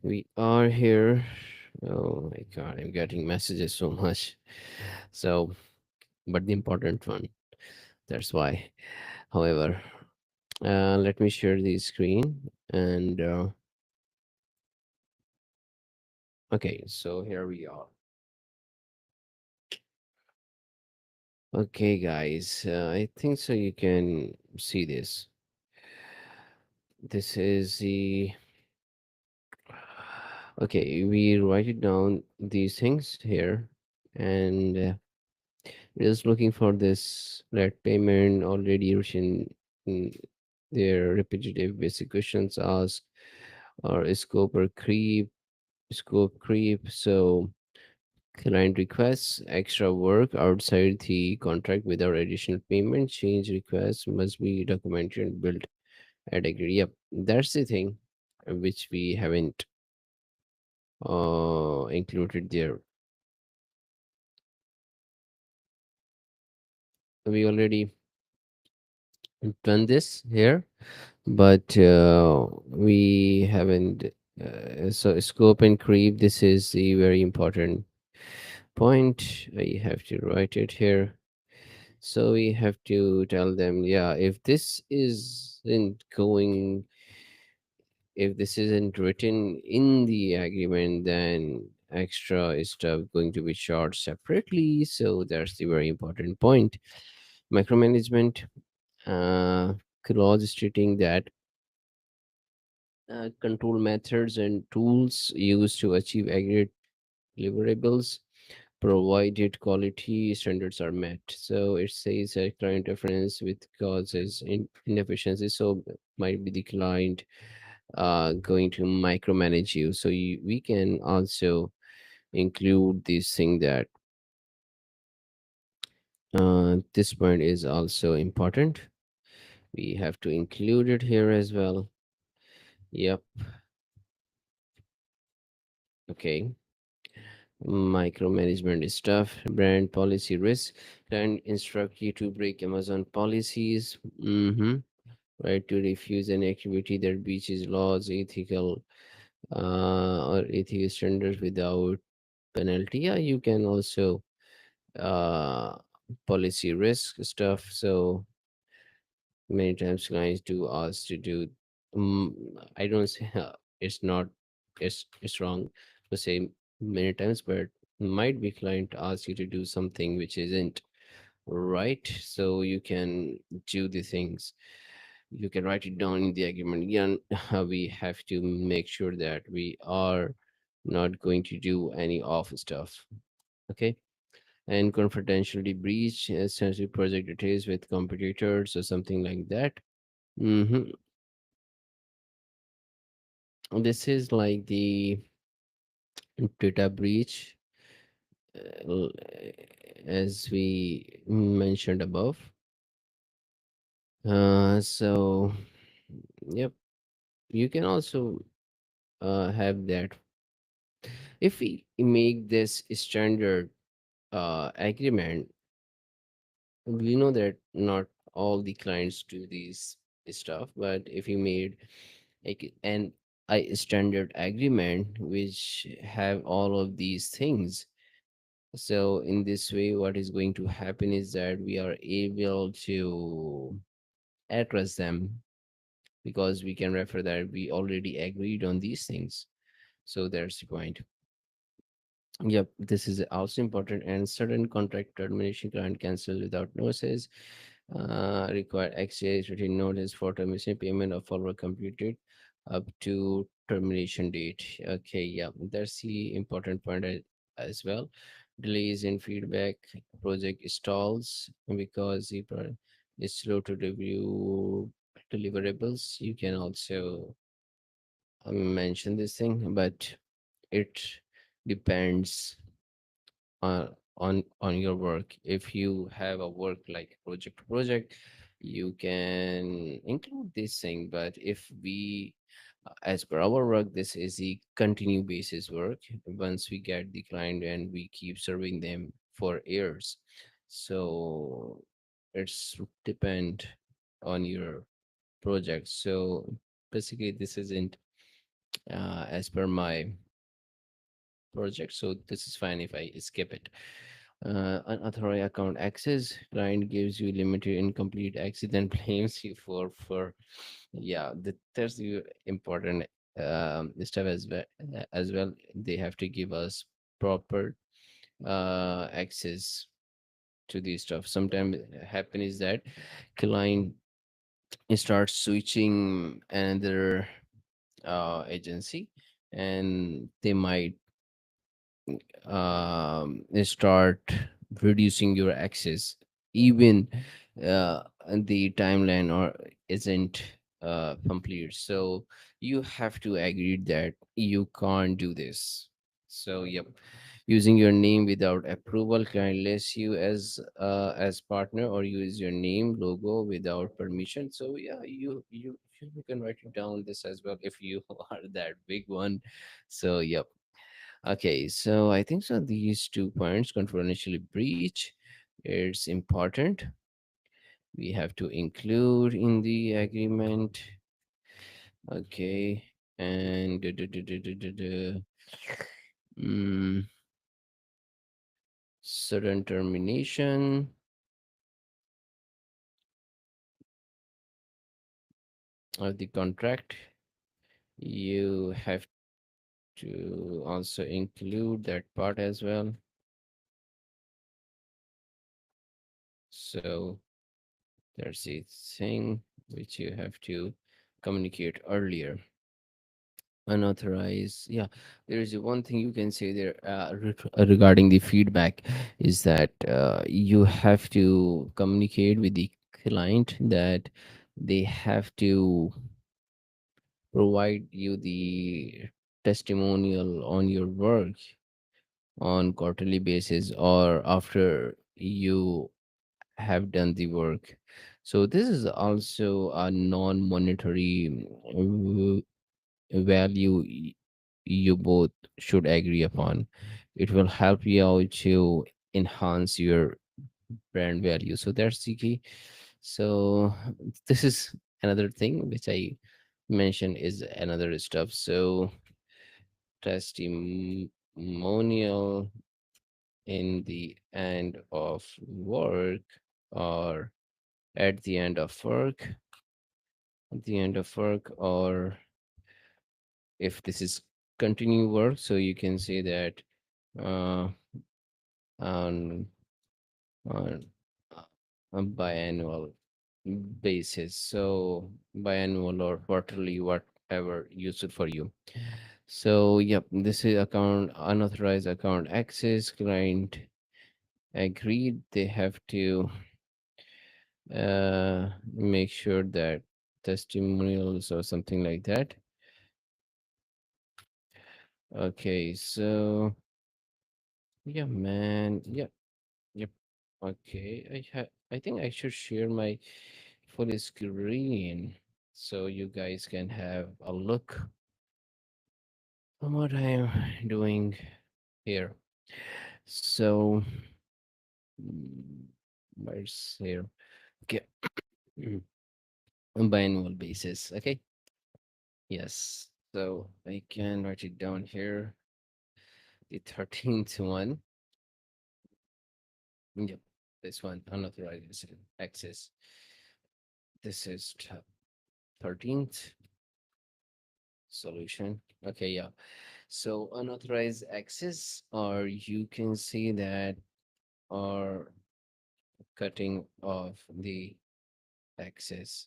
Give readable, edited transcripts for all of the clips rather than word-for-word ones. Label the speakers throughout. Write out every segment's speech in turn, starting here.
Speaker 1: We are here. Oh my god, I'm getting messages so much. So, but the important one. That's why. However, let me share the screen. And okay, so here we are. Okay, guys, I think so. You can see this. This is the. Okay, we write it down these things here, and just looking for this red payment already written in their repetitive basic questions ask or scope creep. So client requests extra work outside the contract without additional payment. Change requests must be documented and built at agree. Yep, that's the thing which we haven't included there. We already done this here, but we haven't. So scope and creep. This is the very important point. I have to write it here. So we have to tell them, yeah, if this isn't written in the agreement, then extra stuff going to be charged separately. So that's the very important point. Micromanagement clause stating that control methods and tools used to achieve aggregate deliverables provided quality standards are met. So it says that client interference with causes inefficiency. So might be the client going to micromanage you. So we can also include this thing that this point is also important. We have to include it here as well. Yep. Okay. Micromanagement stuff, brand policy risk, can instruct you to break Amazon policies, right? To refuse an activity that breaches laws, or ethical standards without penalty. Yeah, you can also uh, policy risk stuff. So many times clients do ask to do. Um, I don't say it's not. It's wrong to say many times, but might be client asks you to do something which isn't right. So you can do the things. You can write it down in the agreement. Again, we have to make sure that we are not going to do any off stuff. Okay, and confidentiality breach, sensitive project details with competitors or something like that. hmm This is like the data breach, as we mentioned above. So, yep, you can also have that. If we make this standard agreement, we know that not all the clients do these stuff, but if you made like an a standard agreement which have all of these things, so in this way what is going to happen is that we are able to address them because we can refer that we already agreed on these things. So that's the point. Yep, this is also important. And certain contract termination client cancel without notice, require exchange written notice for termination payment of follower completed up to termination date. Okay, yeah, that's the important point as well. Delays in feedback, project stalls because the product is slow to review deliverables. You can also mention this thing, but it depends on your work. If you have a work like project to project, you can include this thing. But if we as per our work, this is the continue basis work. Once we get the client and we keep serving them for years, so it's depend on your project. So basically this isn't as per my project. So this is fine if I skip it. Unauthorized account access. Client gives you limited incomplete access, then blames you for yeah. That's the important stuff as well. They have to give us proper access to these stuff. Sometimes happen is that client starts switching another agency, and they might start reducing your access, even the timeline or isn't complete. So you have to agree that you can't do this. So yep, using your name without approval can list you as partner, or use your name logo without permission. So yeah, you can write it down this as well if you are that big one. So yep. Okay, so I think so. These 2 points, confidentially breach, it's important. We have to include in the agreement. Okay, and mm, sudden termination of the contract. You have to also include that part as well. So there's a thing which you have to communicate earlier. Unauthorized, yeah, there is one thing you can say there regarding the feedback is that you have to communicate with the client that they have to provide you the testimonial on your work on quarterly basis or after you have done the work. So this is also a non-monetary value you both should agree upon. It will help you out to enhance your brand value. So that's the key. So this is another thing which I mentioned is another stuff. So testimonial in the end of work, or at the end of work, at the end of work, or if this is continue work, so you can say that uh, on on a biannual basis. So biannual or quarterly, whatever useful for you. So yep, this is account unauthorized account access. Client agreed. They have to make sure that testimonials or something like that. Okay, so yeah, man. Yeah, yep. Okay, I think I should share my full screen so you guys can have a look on what I'm doing here. So, mm, where's here? Okay, on biannual basis. Okay, yes. So I can write it down here. The 13th one. Yep, this one unauthorized access. This is 13th solution. Okay, yeah. So unauthorized access, or you can say that, or cutting off the access.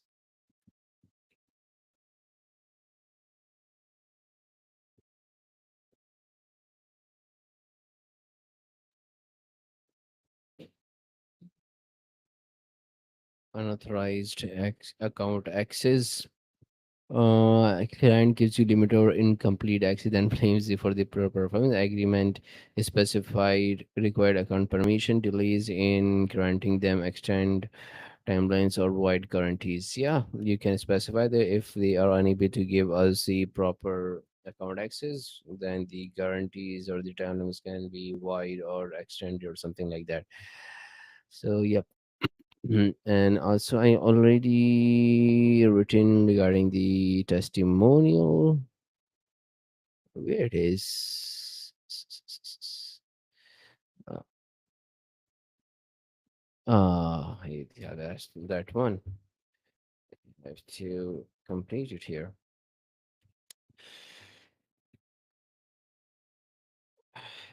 Speaker 1: Unauthorized account access. A client gives you limited or incomplete access and blames you for the poor performance. Agreement is specified required account permission, delays in granting them extend timelines or void guarantees. Yeah, you can specify that if they are unable to give us the proper account access, then the guarantees or the timelines can be void or extended or something like that. So yep. And also I already written regarding the testimonial. Where it is? Uh, yeah, that's that one. I have to complete it here.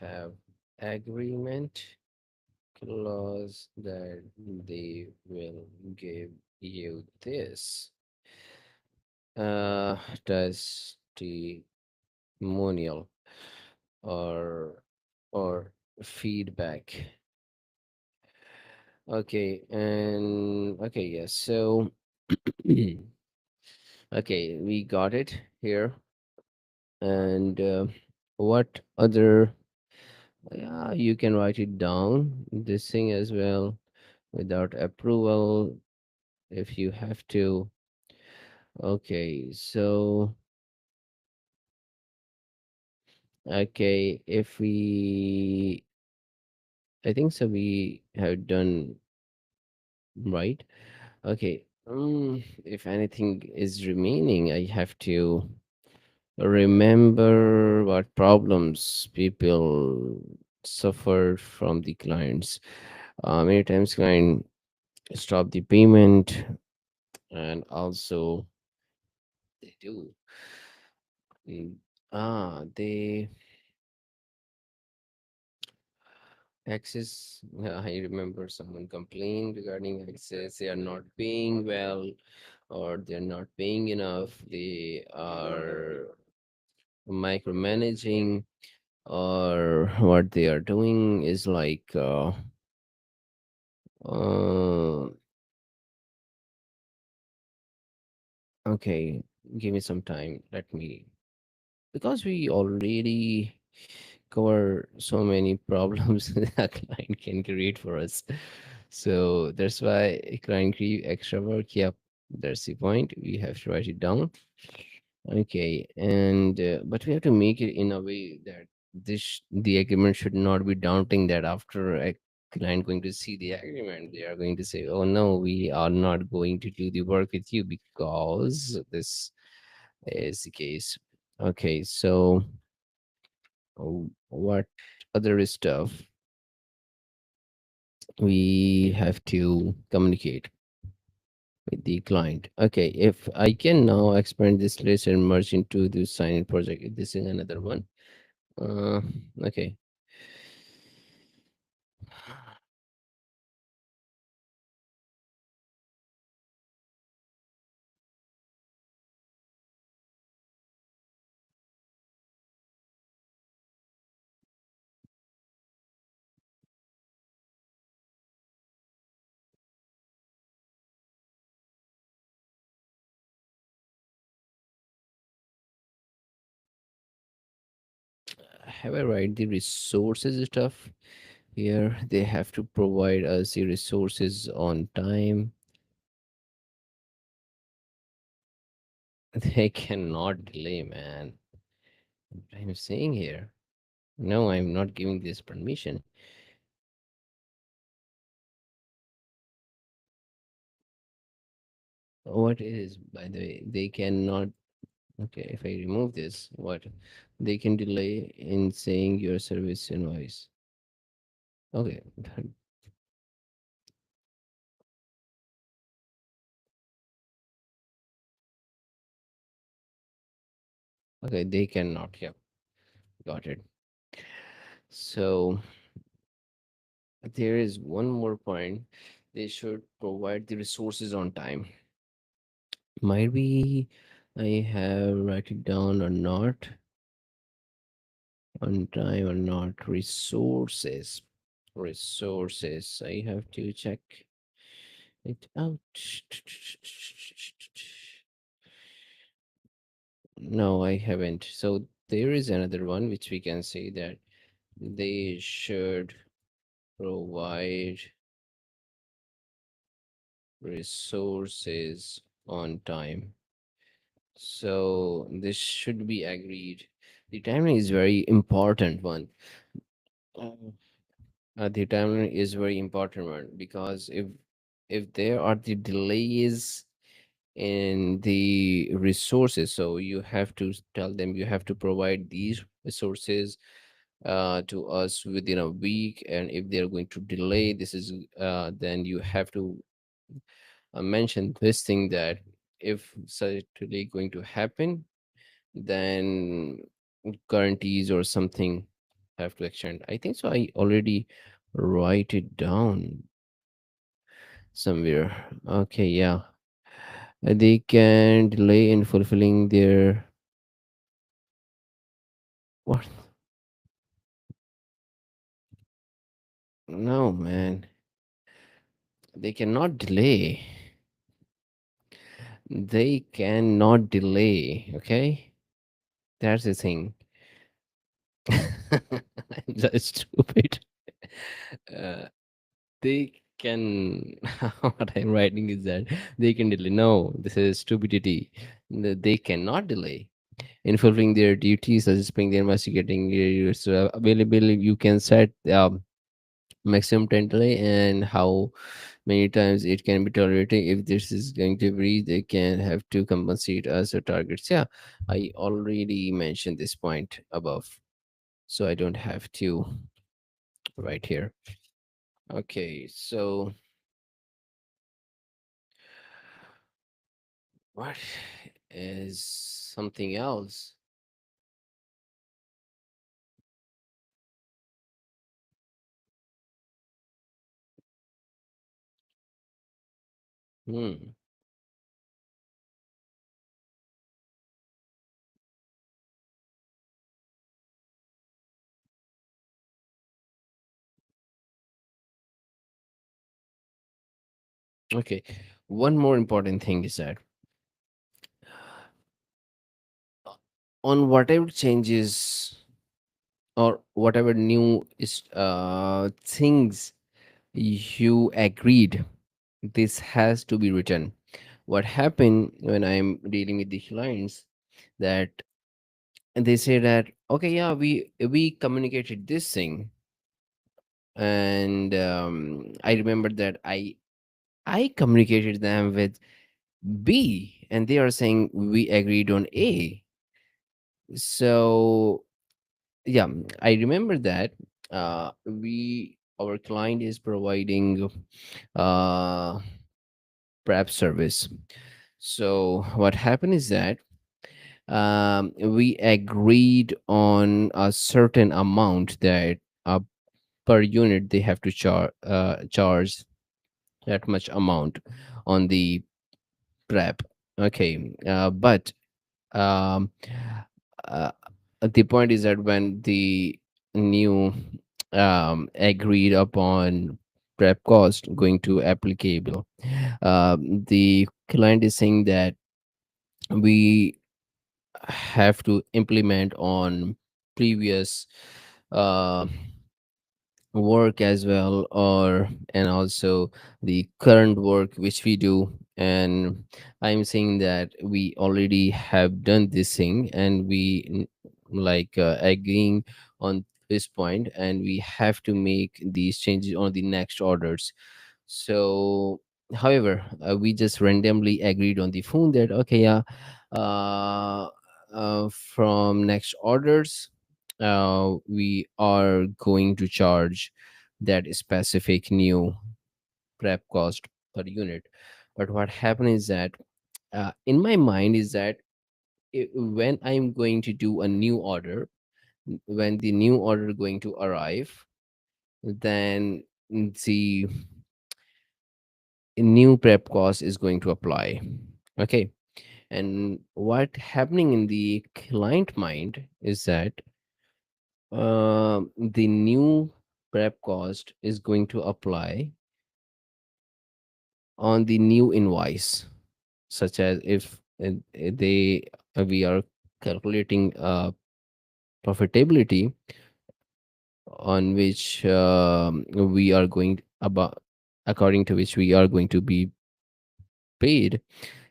Speaker 1: Have agreement clause that they will give you this uh testimonial or or feedback. Okay, and okay, yes. So okay, we got it here. And what other? Yeah, you can write it down. This thing as well without approval if you have to. Okay, so okay, if we, I think so, we have done right. Okay, if anything is remaining, I have to remember what problems people suffer from the clients. Many times client stop the payment, and also they do. mm, they access. I remember someone complained regarding access. They are not paying well, or they're not paying enough. They are micromanaging, or what they are doing is like uh okay, give me some time, let me, because we already cover so many problems that a client can create for us, so that's why a client create extra work. Yep, that's the point, we have to write it down. Okay, and but we have to make it in a way that the agreement should not be daunting. That after a client going to see the agreement, they are going to say, "Oh no, we are not going to do the work with you because this is the case." Okay, so what other stuff we have to communicate with the client? Okay, if I can now expand this list and merge into the sign-in project, this is another one. Uh, okay. Have I write the resources stuff here? They have to provide us the resources on time. They cannot delay, man. I'm saying here. No, I'm not giving this permission. What is, by the way, they cannot. Okay, if I remove this, what? They can delay in saying your service invoice. Okay, okay, they cannot. Yep, got it. So there is one more point. They should provide the resources on time. Might be I have write it down or not, on time or not. Resources. Resources. I have to check it out. No, I haven't. So there is another one which we can say that they should provide resources on time. So this should be agreed. The timeline is very important one. Uh, the timeline is very important one because if there are the delays, in the resources. So you have to tell them you have to provide these resources to us within a week, and if they're going to delay this is then you have to mention this thing that if certainly going to happen, then guarantees or something have to extend. I think so. I already write it down somewhere. Okay, yeah. They can delay in fulfilling their what? No, man. They cannot delay. They cannot delay. Okay, that's the thing. I'm just stupid. Uh, they can. What I'm writing is that they can delay. No, this is stupidity. They cannot delay in fulfilling their duties, such as paying their investigating available. You can set maximum time delay and how many times it can be tolerated. If this is going to breathe, they can have to compensate us or targets. Yeah, I already mentioned this point above, so I don't have to right here. Okay, so what is something else? Hmm. Okay, one more important thing is that uh, on whatever changes or whatever new is things you agreed, this has to be written. What happened when I'm dealing with the clients, that they say that okay, yeah, we communicated this thing, and I remember that I communicated them with B, and they are saying we agreed on A. So yeah, I remember that we our client is providing uh prep service. So what happened is that we agreed on a certain amount that per unit they have to charge that much amount on the prep. Okay, but um, uh, the point is that when the new agreed upon prep cost going to applicable, the client is saying that we have to implement on previous uh, work as well, or and also the current work which we do. And I'm saying that we already have done this thing, and like agreeing on this point, and we have to make these changes on the next orders. So however, we just randomly agreed on the phone that okay, yeah, uh, from next orders we are going to charge that specific new prep cost per unit. But what happened is that in my mind is that when I'm going to do a new order, when the new order going to arrive, then the new prep cost is going to apply. Okay, and what happening in the client mind is that the new prep cost is going to apply on the new invoice, such as if they we are calculating profitability on which we are going about, according to which we are going to be paid.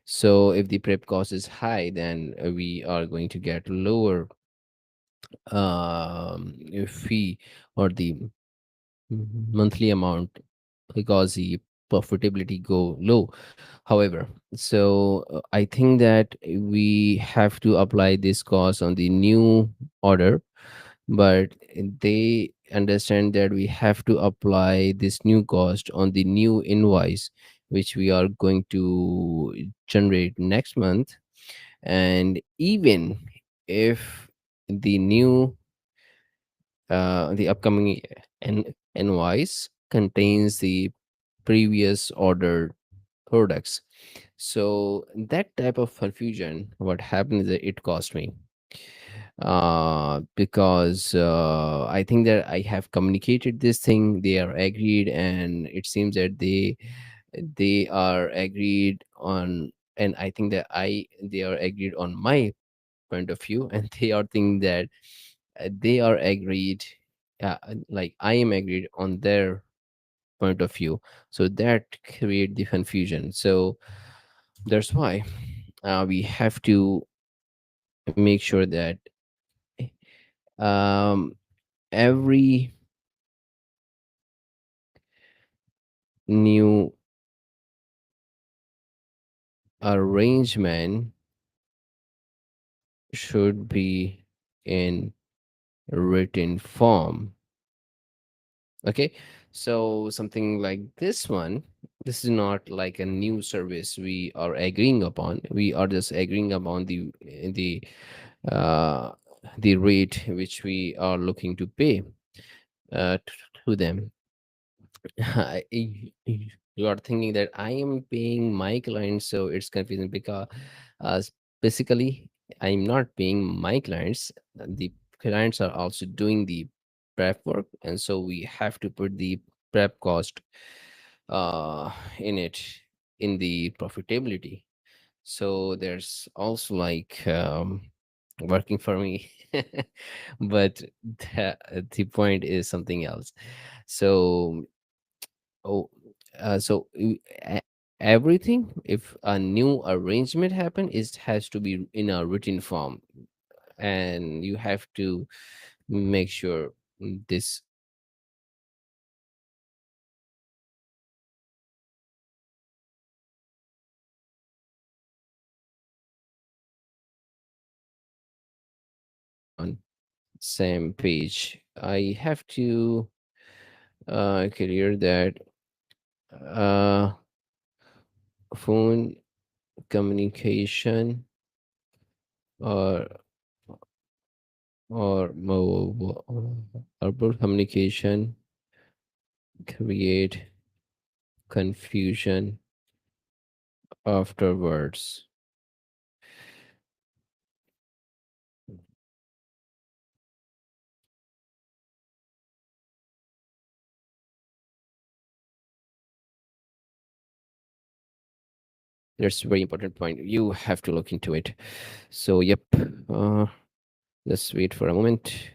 Speaker 1: So if the prep cost is high, then we are going to get lower fee or the monthly amount, because the profitability go low. However, so I think that we have to apply this cost on the new order, but they understand that we have to apply this new cost on the new invoice which we are going to generate next month. And even if the new the upcoming invoice contains the previous ordered products, so that type of confusion, what happens is that it cost me, because I think that I have communicated this thing, they are agreed, and it seems that they are agreed on, and I think that I they are agreed on my point of view, and they are thinking that they are agreed, like I am agreed on their point of view. So that create the confusion. So that's why we have to make sure that um, every new arrangement should be in written form. Okay, so something like this one, this is not like a new service we are agreeing upon, we are just agreeing upon uh the rate which we are looking to pay to them. You are thinking that I am paying my clients, so it's confusing because uh, basically I'm not paying my clients. The clients are also doing the prep work, and so we have to put the prep cost in it in the profitability. So there's also like working for me, but the point is something else. So oh, everything, if a new arrangement happen, it has to be in a written form, and you have to make sure this on same page. I have to clear that uh, phone communication or verbal communication create confusion afterwards. That's a very important point. You have to look into it. So, yep. Uh, let's wait for a moment.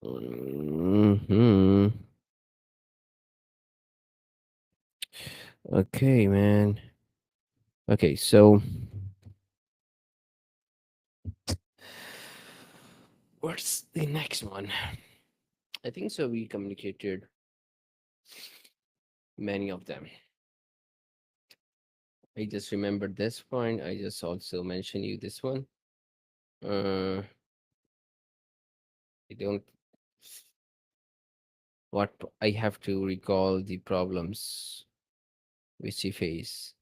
Speaker 1: Hmm. Okay, man. Okay, so what's the next one? I think so. We communicated many of them. I just remembered this point. I just also mentioned you this one. I don't. What I have to recall the problems which he faced.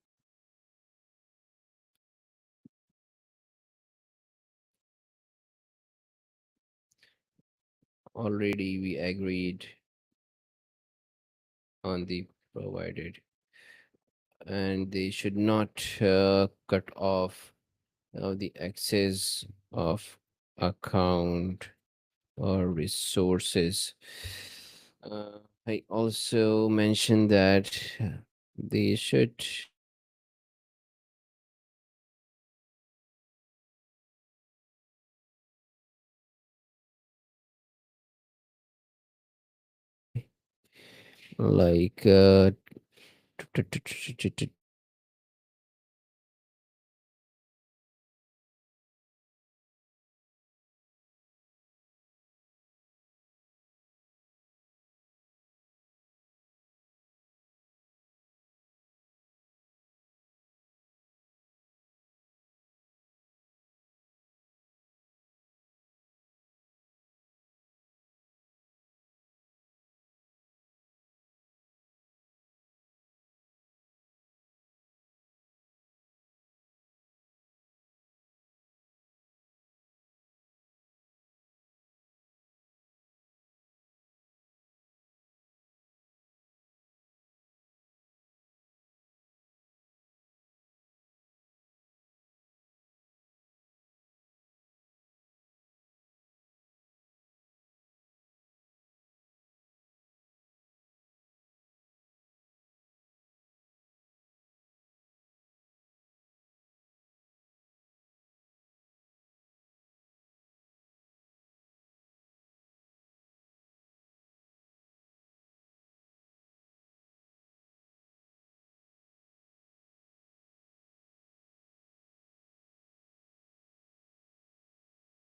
Speaker 1: Already we agreed on the provided, and they should not cut off the access of account or resources. I also mentioned that they should like